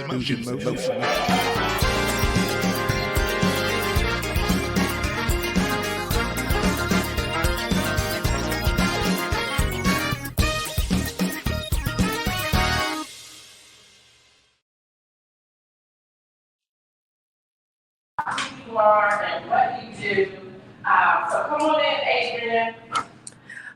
You are and what you do. So come on in, Adrian.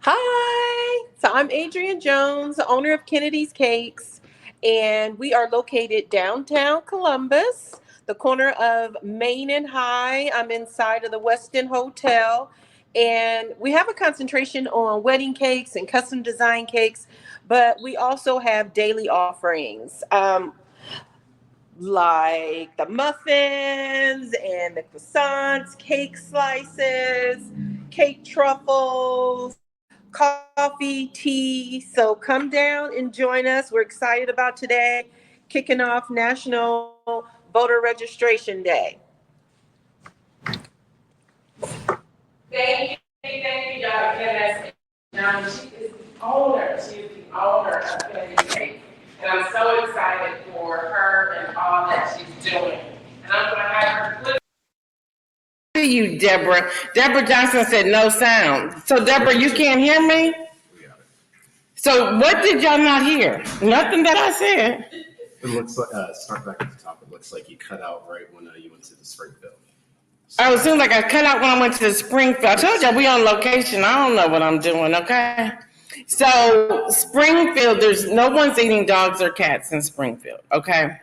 Hi, so I'm Adrian Jones, owner of Kennedy's Cakes, and we are located downtown Columbus, the corner of Main and High. I'm inside of the Westin Hotel, and we have a concentration on wedding cakes and custom design cakes, but we also have daily offerings. Like the muffins and the croissants, cake slices, cake truffles, coffee, tea. So come down and join us. We're excited about today, kicking off National Voter Registration Day. Thank you, Dr. Kenneth. Now, she is the owner. She is the owner of Kennedy's Cake. And I'm so excited for her and all that she's doing. And I'm going to have her flip. You, Deborah. Deborah Johnson said no sound. So, Deborah, you can't hear me? So, what did y'all not hear? Nothing that I said. It looks like, start back at the top. It looks like you cut out right when you went to the Springfield. Oh, it seems like I cut out when I went to the Springfield. I told y'all we on location. I don't know what I'm doing, okay? So, Springfield, there's no one's eating dogs or cats in Springfield, okay?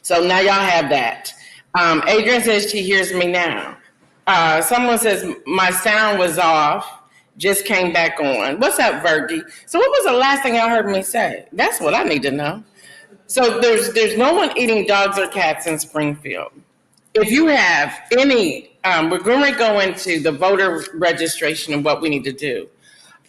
So now y'all have that. Adrian says she hears me now. Someone says my sound was off, just came back on. What's up, Virgie? So what was the last thing y'all heard me say? That's what I need to know. So there's no one eating dogs or cats in Springfield. If you have any, we're going to go into the voter registration and what we need to do.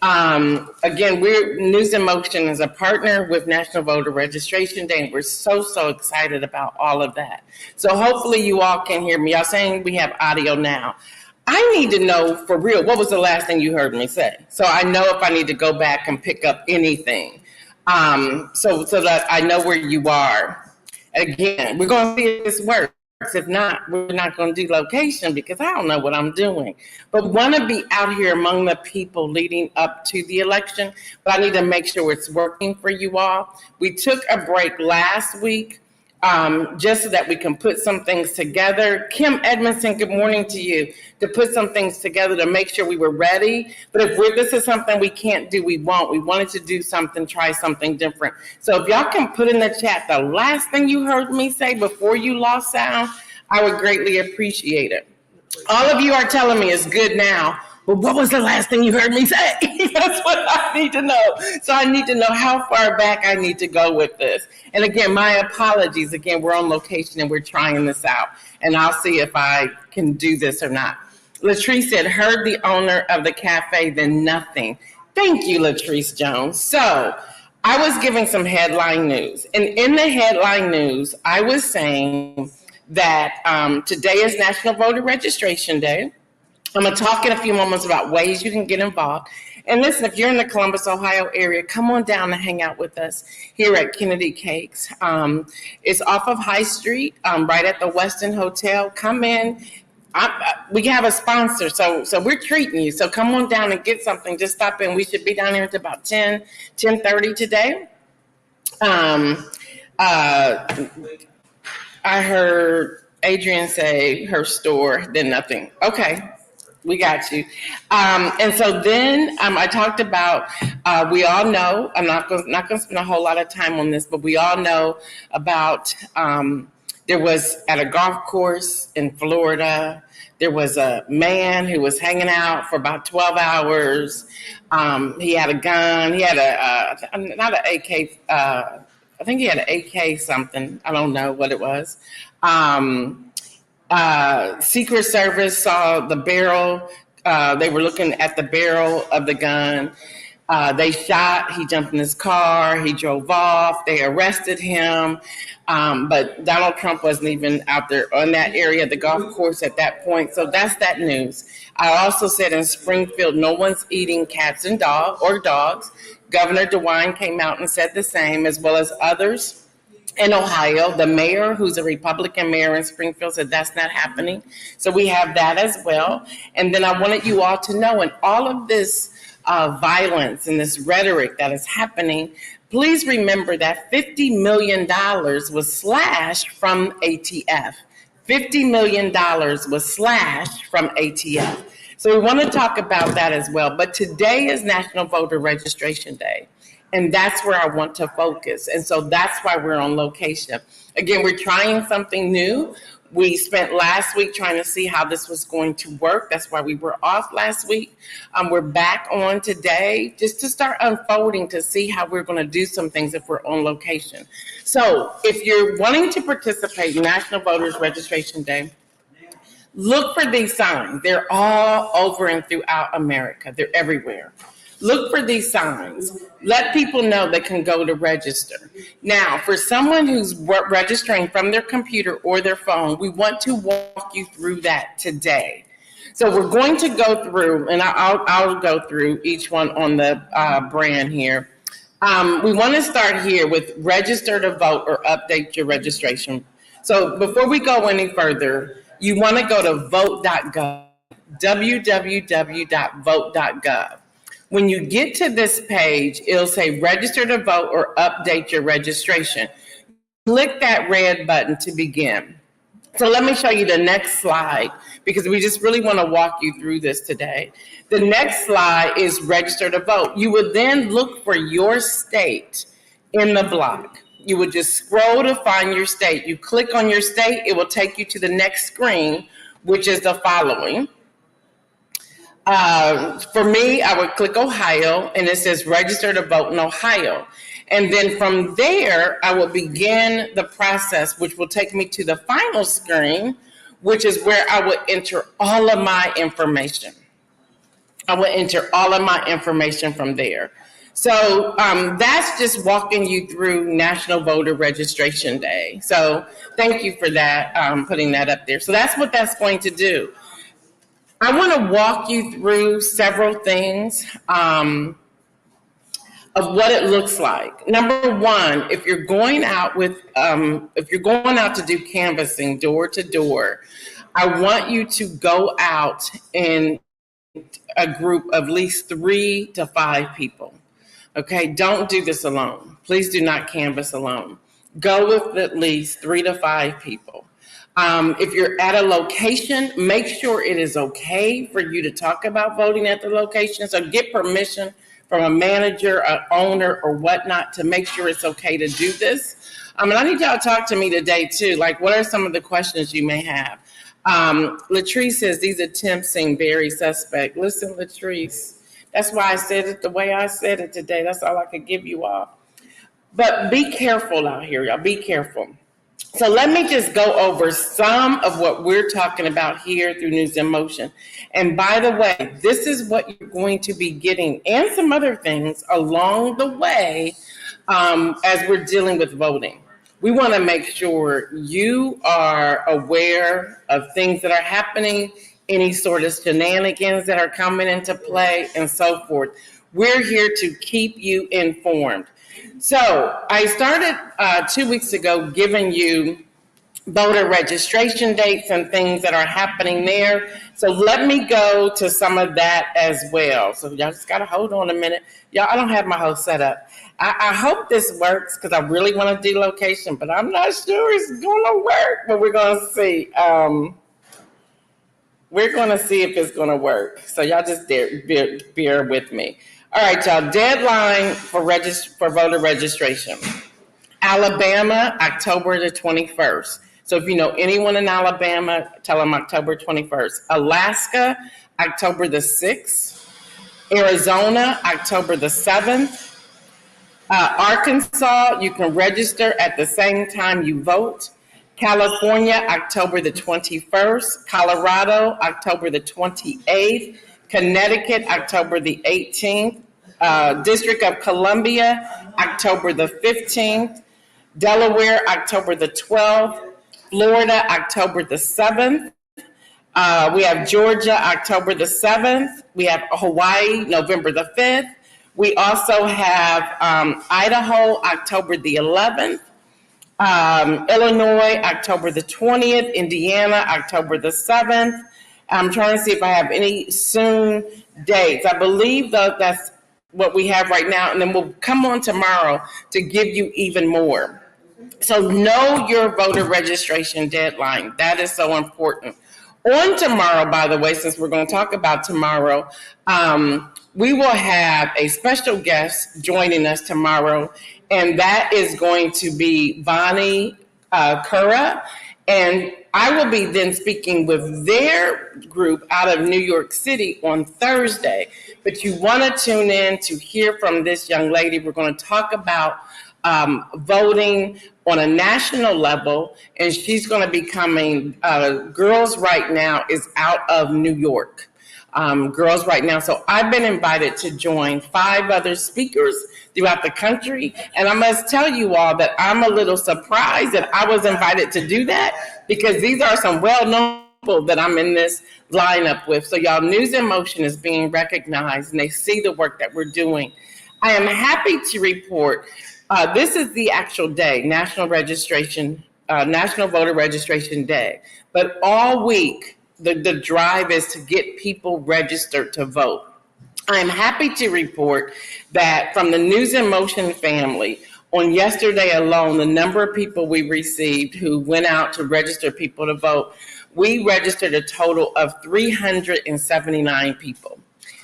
Again, News in Motion is a partner with National Voter Registration Day, and we're so excited about all of that. So hopefully you all can hear me. Y'all saying we have audio now. I need to know for real, what was the last thing you heard me say? So I know if I need to go back and pick up anything. So that I know where you are. Again, we're going to see if this works. If not, we're not going to do location because I don't know what I'm doing. But want to be out here among the people leading up to the election. But I need to make sure it's working for you all. We took a break last week just so that we can put some things together. Kim Edmondson, good morning to you. To put some things together to make sure we were ready. But if this is something we can't do, we won't. We wanted to do something, try something different. So if y'all can put in the chat the last thing you heard me say before you lost sound, I would greatly appreciate it. All of you are telling me it's good now. But what was the last thing you heard me say? That's what I need to know. So I need to know how far back I need to go with this. And again, my apologies. Again, we're on location and we're trying this out. And I'll see if I can do this or not. Latrice said, heard the owner of the cafe, then nothing. Thank you, Latrice Jones. So I was giving some headline news. And in the headline news, I was saying that today is National Voter Registration Day. I'm going to talk in a few moments about ways you can get involved. And listen, if you're in the Columbus, Ohio area, come on down and hang out with us here at Kennedy Cakes. It's off of High Street, right at the Westin Hotel. Come in. We have a sponsor, so we're treating you. So come on down and get something. Just stop in. We should be down here at about 10:30 today. I heard Adrian say her store, then nothing. Okay. We got you. And so then I talked about, we all know, I'm not going to spend a whole lot of time on this, but we all know about, there was at a golf course in Florida, there was a man who was hanging out for about 12 hours. He had a gun. He had not an AK, I think he had an AK something. I don't know what it was. Secret Service saw the barrel. They were looking at the barrel of the gun. They shot. He jumped in his car. He drove off. They arrested him. But Donald Trump wasn't even out there on that area, the golf course at that point. So that's that news. I also said in Springfield, no one's eating cats and dogs. Governor DeWine came out and said the same, as well as others. In Ohio, the mayor, who's a Republican mayor in Springfield, said that's not happening. So we have that as well. And then I wanted you all to know, in all of this violence and this rhetoric that is happening, please remember that $50 million was slashed from ATF. $50 million was slashed from ATF. So we want to talk about that as well. But today is National Voter Registration Day. And that's where I want to focus. And so that's why we're on location. Again, we're trying something new. We spent last week trying to see how this was going to work. That's why we were off last week. We're back on today just to start unfolding to see how we're going to do some things if we're on location. So if you're wanting to participate in National Voters Registration Day, look for these signs. They're all over and throughout America. They're everywhere. Look for these signs. Let people know they can go to register. Now, for someone who's registering from their computer or their phone, we want to walk you through that today. So we're going to go through, and I'll go through each one on the brand here. We want to start here with register to vote or update your registration. So before we go any further, you want to go to vote.gov, www.vote.gov. When you get to this page, it'll say register to vote or update your registration. Click that red button to begin. So let me show you the next slide because we just really want to walk you through this today. The next slide is register to vote. You would then look for your state in the block. You would just scroll to find your state. You click on your state, it will take you to the next screen, which is the following. For me, I would click Ohio, and it says register to vote in Ohio. And then from there, I will begin the process, which will take me to the final screen, which is where I would enter all of my information. I will enter all of my information from there. So that's just walking you through National Voter Registration Day. So thank you for that, putting that up there. So that's what that's going to do. I want to walk you through several things of what it looks like. Number one, if you're going out to do canvassing door to door, I want you to go out in a group of at least 3 to 5 people. Okay, don't do this alone. Please do not canvass alone. Go with at least 3 to 5 people. If you're at a location, make sure it is okay for you to talk about voting at the location. So get permission from a manager, an owner, or whatnot to make sure it's okay to do this. And I need y'all to talk to me today too. Like, what are some of the questions you may have? Latrice says these attempts seem very suspect. Listen, Latrice, that's why I said it the way I said it today. That's all I could give you all. But be careful out here, y'all. Be careful. So let me just go over some of what we're talking about here through News in Motion. And by the way, this is what you're going to be getting and some other things along the way as we're dealing with voting. We want to make sure you are aware of things that are happening, any sort of shenanigans that are coming into play, and so forth. We're here to keep you informed. So I started 2 weeks ago giving you voter registration dates and things that are happening there. So let me go to some of that as well. So y'all just got to hold on a minute. Y'all, I don't have my whole setup. I hope this works because I really want to do location, but I'm not sure it's going to work, but we're going to see. We're going to see if it's going to work. So y'all just bear with me. All right, y'all, deadline for voter registration. Alabama, October the 21st. So if you know anyone in Alabama, tell them October 21st. Alaska, October the 6th. Arizona, October the 7th. Arkansas, you can register at the same time you vote. California, October the 21st. Colorado, October the 28th. Connecticut, October the 18th. District of Columbia, October the 15th. Delaware, October the 12th. Florida, October the 7th. We have Georgia, October the 7th. We have Hawaii, November the 5th. We also have Idaho, October the 11th. Illinois, October the 20th. Indiana, October the 7th. I'm trying to see if I have any soon dates. I believe that's what we have right now, and then we'll come on tomorrow to give you even more. So know your voter registration deadline. That is so important. On tomorrow, by the way, since we're going to talk about tomorrow, we will have a special guest joining us tomorrow, and that is going to be Bonnie Kura. And I will be then speaking with their group out of New York City on Thursday. But you want to tune in to hear from this young lady. We're going to talk about voting on a national level, and she's going to be coming. Girls Right Now is out of New York. Girls Right Now. So I've been invited to join 5 other speakers throughout the country. And I must tell you all that I'm a little surprised that I was invited to do that, because these are some well-known people that I'm in this lineup with. So y'all, News in Motion is being recognized, and they see the work that we're doing. I am happy to report this is the actual day, National Voter Registration Day. But all week, the drive is to get people registered to vote. I'm happy to report that from the News in Motion family, on yesterday alone, the number of people we received who went out to register people to vote, we registered a total of 379 people.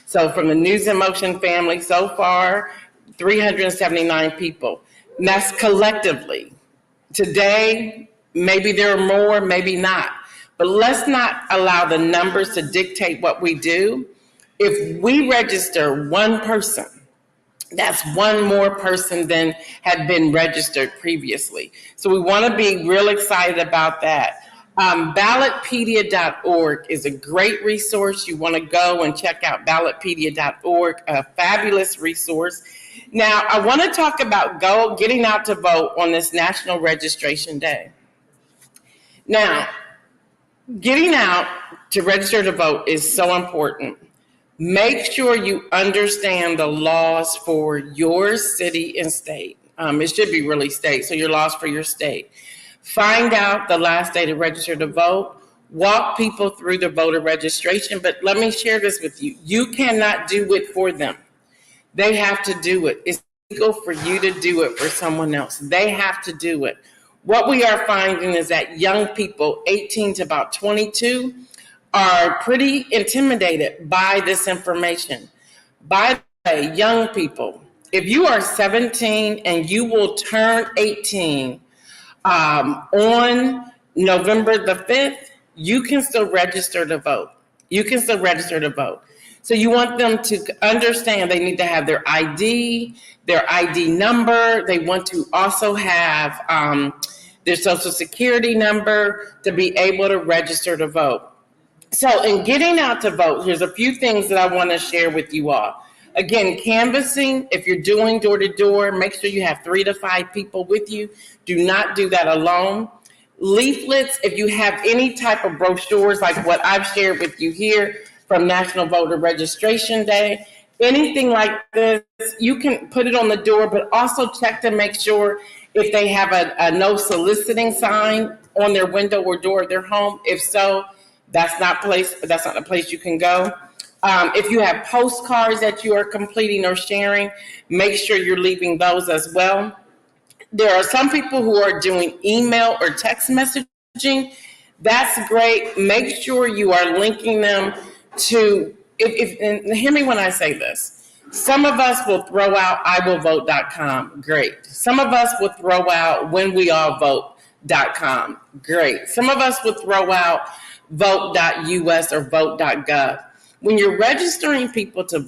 So from the News in Motion family so far, 379 people. And that's collectively. Today, maybe there are more, maybe not. But let's not allow the numbers to dictate what we do. If we register one person, that's one more person than had been registered previously. So we want to be real excited about that. Ballotpedia.org is a great resource. You want to go and check out ballotpedia.org, a fabulous resource. Now, I want to talk about getting out to vote on this National Registration Day. Now, getting out to register to vote is so important. Make sure you understand the laws for your city and state. It should be really state, so your laws for your state. Find out the last day to register to vote. Walk people through the voter registration, but let me share this with you. You cannot do it for them. They have to do it. It's illegal for you to do it for someone else. They have to do it. What we are finding is that young people, 18 to about 22, are pretty intimidated by this information. By the way, young people, if you are 17 and you will turn 18 on November the 5th, you can still register to vote. You can still register to vote. So you want them to understand they need to have their ID number. They want to also have their social security number to be able to register to vote. So in getting out to vote, here's a few things that I want to share with you all. Again, canvassing, if you're doing door to door, make sure you have 3 to 5 people with you. Do not do that alone. Leaflets, if you have any type of brochures like what I've shared with you here from National Voter Registration Day, anything like this, you can put it on the door, but also check to make sure if they have a no soliciting sign on their window or door of their home. If so, that's not a place you can go. If you have postcards that you are completing or sharing, make sure you're leaving those as well. There are some people who are doing email or text messaging. That's great. Make sure you are linking them to, and hear me when I say this. Some of us will throw out iwillvote.com. Great. Some of us will throw out whenweallvote.com. Great. Some of us will throw out vote.us or vote.gov. When you're registering people to